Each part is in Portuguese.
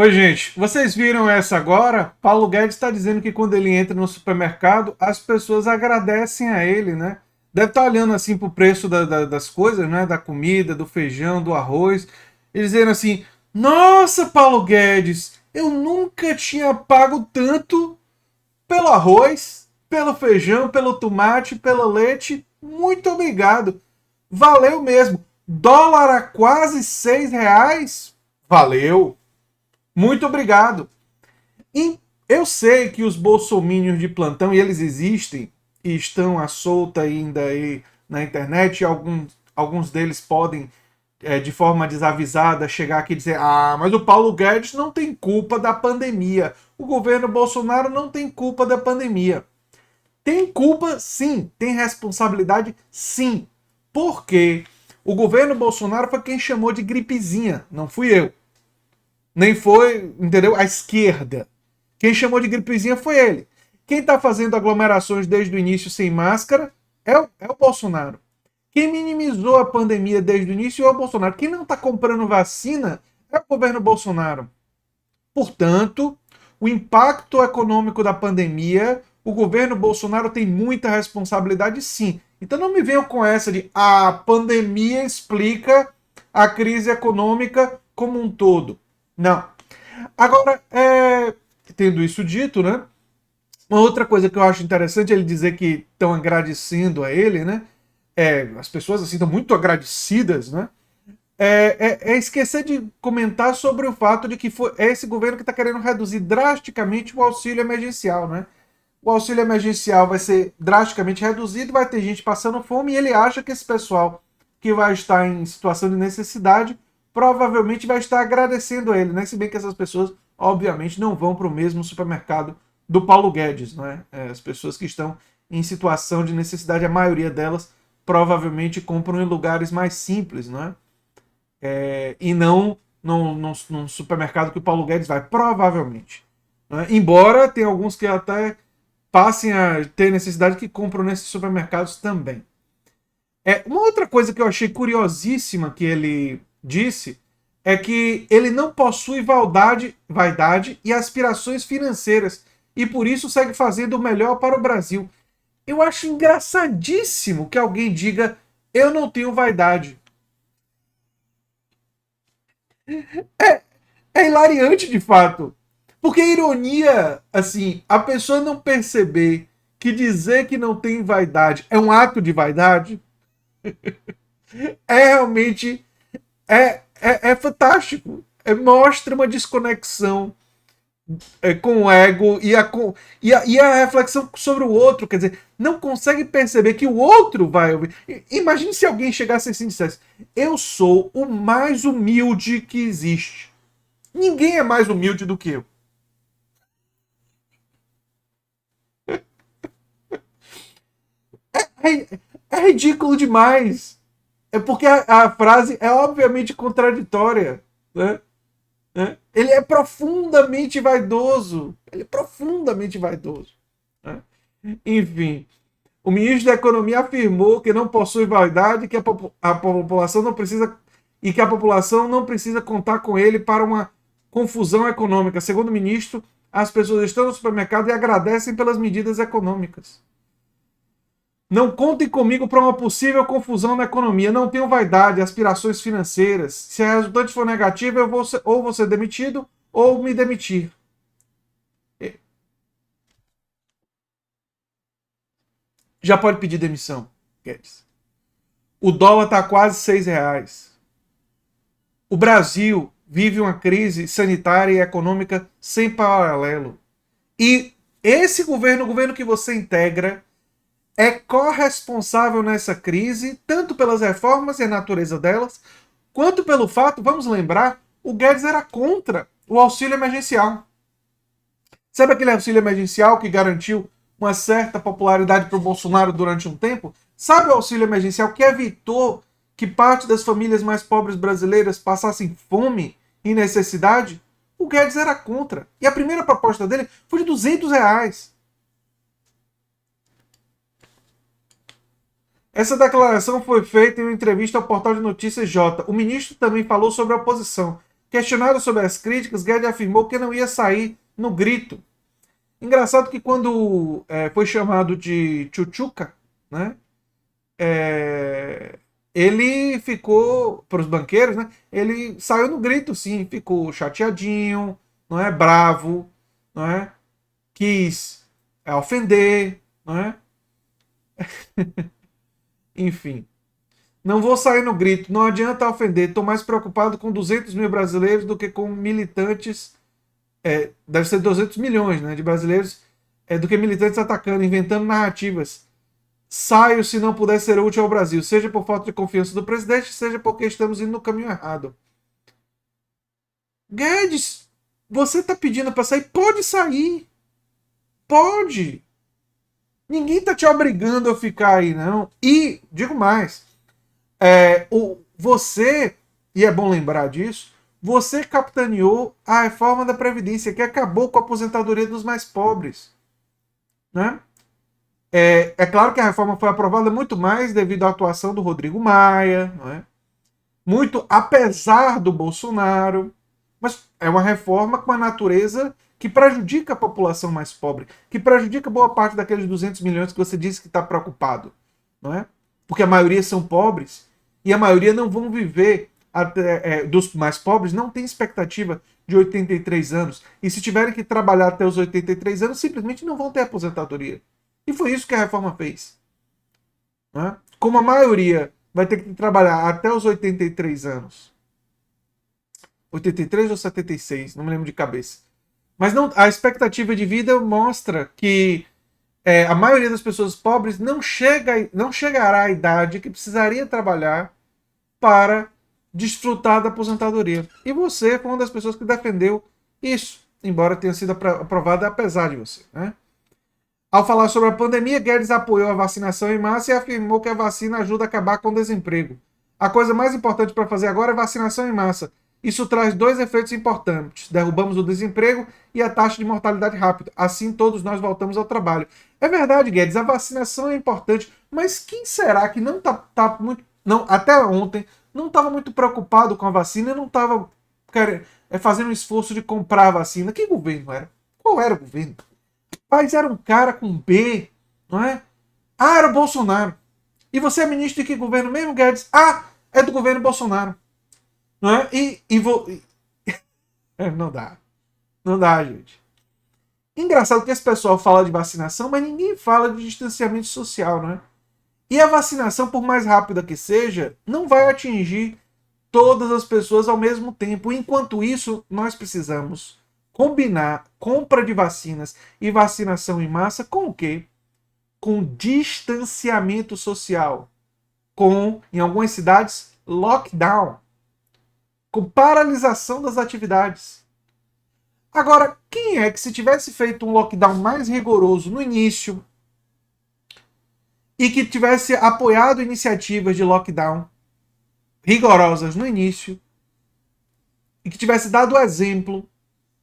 Oi, gente. Vocês viram essa agora? Paulo Guedes está dizendo que quando ele entra no supermercado, as pessoas agradecem a ele, né? Deve estar olhando assim para o preço das coisas, né? Da comida, do feijão, do arroz. E dizendo assim: Nossa, Paulo Guedes, eu nunca tinha pago tanto pelo arroz, pelo feijão, pelo tomate, pelo leite. Muito obrigado. Valeu mesmo. Dólar a quase R$ 6. Valeu. Muito obrigado. E eu sei que os bolsomínios de plantão, e eles existem, e estão à solta ainda aí na internet, e alguns deles podem, de forma desavisada, chegar aqui e dizer: ah, mas o Paulo Guedes não tem culpa da pandemia. O governo Bolsonaro não tem culpa da pandemia. Tem culpa, sim. Tem responsabilidade, sim. Porque o governo Bolsonaro foi quem chamou de gripezinha, não fui eu. Nem foi, entendeu? A esquerda. Quem chamou de gripezinha foi ele. Quem está fazendo aglomerações desde o início sem máscara é o Bolsonaro. Quem minimizou a pandemia desde o início é o Bolsonaro. Quem não está comprando vacina é o governo Bolsonaro. Portanto, o impacto econômico da pandemia, o governo Bolsonaro tem muita responsabilidade, sim. Então não me venham com essa de a pandemia explica a crise econômica como um todo. Não. Agora, tendo isso dito, né? Uma outra coisa que eu acho interessante é ele dizer que estão agradecendo a ele, né? As pessoas assim estão muito agradecidas, né? É esquecer de comentar sobre o fato de que é esse governo que está querendo reduzir drasticamente o auxílio emergencial, né? O auxílio emergencial vai ser drasticamente reduzido, vai ter gente passando fome e ele acha que esse pessoal que vai estar em situação de necessidade provavelmente vai estar agradecendo a ele, né? Se bem que essas pessoas, obviamente, não vão para o mesmo supermercado do Paulo Guedes, não é? As pessoas que estão em situação de necessidade, a maioria delas provavelmente compram em lugares mais simples, não é? E não num supermercado que o Paulo Guedes vai, provavelmente. Né? Embora tem alguns que até passem a ter necessidade que compram nesses supermercados também. Uma outra coisa que eu achei curiosíssima que ele disse é que ele não possui vaidade e aspirações financeiras e por isso segue fazendo o melhor para o Brasil. Eu acho engraçadíssimo que alguém diga eu não tenho vaidade. É hilariante de fato. Porque ironia, assim, a pessoa não perceber que dizer que não tem vaidade é um ato de vaidade é realmente é fantástico. Mostra uma desconexão com o ego e a reflexão sobre o outro. Quer dizer, não consegue perceber que o outro vai ouvir. Imagine se alguém chegasse assim e dissesse: eu sou o mais humilde que existe. Ninguém é mais humilde do que eu. É, é ridículo demais. É porque a frase é obviamente contraditória. Né? Ele é profundamente vaidoso. Ele é profundamente vaidoso. Né? Enfim, o ministro da Economia afirmou que não possui vaidade, que a população não precisa e que a população não precisa contar com ele para uma confusão econômica. Segundo o ministro, as pessoas estão no supermercado e agradecem pelas medidas econômicas. Não contem comigo para uma possível confusão na economia. Não tenho vaidade, aspirações financeiras. Se a resultante for negativa, eu vou ser demitido ou me demitir. Já pode pedir demissão, Guedes. O dólar está quase R$ 6. O Brasil vive uma crise sanitária e econômica sem paralelo. E esse governo, o governo que você integra, é corresponsável nessa crise, tanto pelas reformas e a natureza delas, quanto pelo fato, vamos lembrar, o Guedes era contra o auxílio emergencial. Sabe aquele auxílio emergencial que garantiu uma certa popularidade para o Bolsonaro durante um tempo? Sabe o auxílio emergencial que evitou que parte das famílias mais pobres brasileiras passassem fome e necessidade? O Guedes era contra. E a primeira proposta dele foi de R$ 200. Essa declaração foi feita em uma entrevista ao portal de notícias J. O ministro também falou sobre a oposição. Questionado sobre as críticas, Guedes afirmou que não ia sair no grito. Engraçado que quando foi chamado de Tchutchuca, né? é, ele ficou, para os banqueiros, né? Ele saiu no grito, sim, ficou chateadinho, não é? Bravo, não é? Quis ofender, não é? Enfim. Não vou sair no grito, não adianta ofender, estou mais preocupado com 200 mil brasileiros do que com militantes, deve ser 200 milhões né, de brasileiros, do que militantes atacando, inventando narrativas. Saio se não puder ser útil ao Brasil, seja por falta de confiança do presidente, seja porque estamos indo no caminho errado. Guedes, você está pedindo para sair? Pode sair. Pode. Ninguém está te obrigando a ficar aí, não. E, digo mais, você, e é bom lembrar disso, você capitaneou a reforma da Previdência, que acabou com a aposentadoria dos mais pobres. Né? É claro que a reforma foi aprovada muito mais devido à atuação do Rodrigo Maia, não é? Muito apesar do Bolsonaro, mas é uma reforma com a natureza que prejudica a população mais pobre, que prejudica boa parte daqueles 200 milhões que você disse que está preocupado, não é? Porque a maioria são pobres e a maioria não vão viver dos mais pobres não tem expectativa de 83 anos e se tiverem que trabalhar até os 83 anos simplesmente não vão ter aposentadoria. E foi isso que a reforma fez. Né? Como a maioria vai ter que trabalhar até os 83 anos. 83 ou 76, não me lembro de cabeça. Mas não, a expectativa de vida mostra que a maioria das pessoas pobres não chegará à idade que precisaria trabalhar para desfrutar da aposentadoria. E você foi uma das pessoas que defendeu isso, embora tenha sido aprovada apesar de você. Né? Ao falar sobre a pandemia, Guedes apoiou a vacinação em massa e afirmou que a vacina ajuda a acabar com o desemprego. A coisa mais importante para fazer agora é vacinação em massa. Isso traz dois efeitos importantes. Derrubamos o desemprego e a taxa de mortalidade rápida. Assim todos nós voltamos ao trabalho. É verdade, Guedes, a vacinação é importante, mas quem será que não tá muito... Não, até ontem, não estava muito preocupado com a vacina e não estava fazendo um esforço de comprar a vacina? Que governo era? Qual era o governo? Mas era um cara com B, não é? Ah, era o Bolsonaro. E você é ministro de que governo mesmo, Guedes? Ah, é do governo Bolsonaro. Não é? Não dá. Não dá, gente. Engraçado que esse pessoal fala de vacinação, mas ninguém fala de distanciamento social, não é? E a vacinação, por mais rápida que seja, não vai atingir todas as pessoas ao mesmo tempo. Enquanto isso, nós precisamos combinar compra de vacinas e vacinação em massa com o quê? Com distanciamento social, com, em algumas cidades, lockdown, com paralisação das atividades. Agora, quem é que se tivesse feito um lockdown mais rigoroso no início e que tivesse apoiado iniciativas de lockdown rigorosas no início e que tivesse dado o exemplo,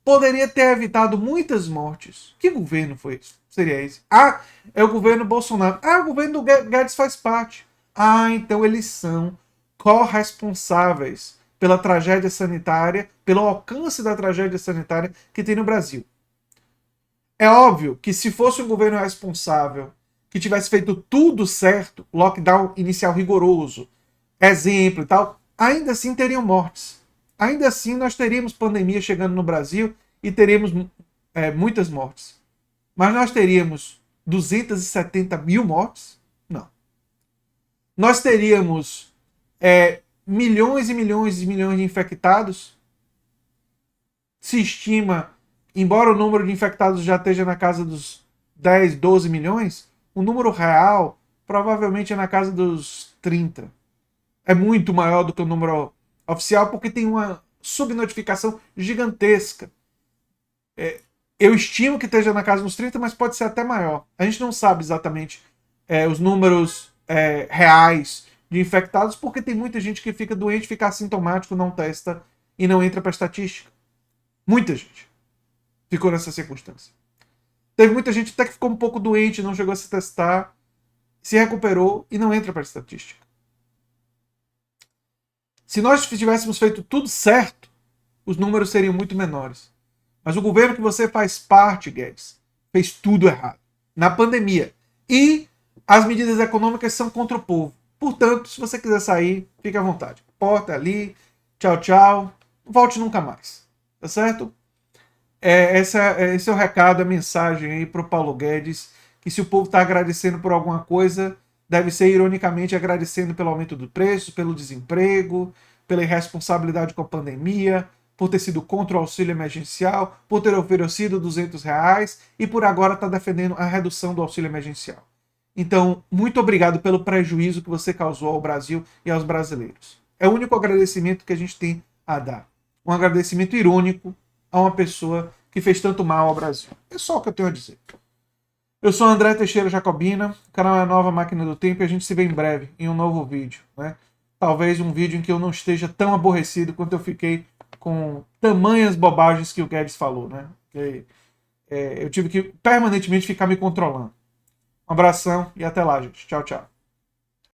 poderia ter evitado muitas mortes. Que governo foi esse? Seria esse? Ah, é o governo Bolsonaro. Ah, o governo do Guedes faz parte. Ah, então eles são corresponsáveis pela tragédia sanitária, pelo alcance da tragédia sanitária que tem no Brasil. É óbvio que se fosse um governo responsável, que tivesse feito tudo certo, lockdown inicial rigoroso, exemplo e tal, ainda assim teriam mortes. Ainda assim nós teríamos pandemia chegando no Brasil e teríamos muitas mortes. Mas nós teríamos 270 mil mortes? Não. Nós teríamos milhões e milhões e milhões de infectados? Se estima, embora o número de infectados já esteja na casa dos 10, 12 milhões, o número real provavelmente é na casa dos 30. É muito maior do que o número oficial porque tem uma subnotificação gigantesca. Eu estimo que esteja na casa dos 30, mas pode ser até maior. A gente não sabe exatamente os números reais de infectados, porque tem muita gente que fica doente, fica assintomático, não testa e não entra para a estatística. Muita gente ficou nessa circunstância. Teve muita gente até que ficou um pouco doente, não chegou a se testar, se recuperou e não entra para a estatística. Se nós tivéssemos feito tudo certo, os números seriam muito menores. Mas o governo que você faz parte, Guedes, fez tudo errado na pandemia. E as medidas econômicas são contra o povo. Portanto, se você quiser sair, fique à vontade. Porta ali, tchau, tchau. Não volte nunca mais. Tá certo? Esse é o recado, a mensagem aí para o Paulo Guedes, que se o povo está agradecendo por alguma coisa, deve ser ironicamente agradecendo pelo aumento do preço, pelo desemprego, pela irresponsabilidade com a pandemia, por ter sido contra o auxílio emergencial, por ter oferecido R$ 200 e por agora estar defendendo a redução do auxílio emergencial. Então, muito obrigado pelo prejuízo que você causou ao Brasil e aos brasileiros. É o único agradecimento que a gente tem a dar. Um agradecimento irônico a uma pessoa que fez tanto mal ao Brasil. É só o que eu tenho a dizer. Eu sou André Teixeira Jacobina, o canal é a Nova Máquina do Tempo e a gente se vê em breve em um novo vídeo. Né? Talvez um vídeo em que eu não esteja tão aborrecido quanto eu fiquei com tamanhas bobagens que o Guedes falou. Né? Eu tive que permanentemente ficar me controlando. Um abração e até lá, gente. Tchau, tchau.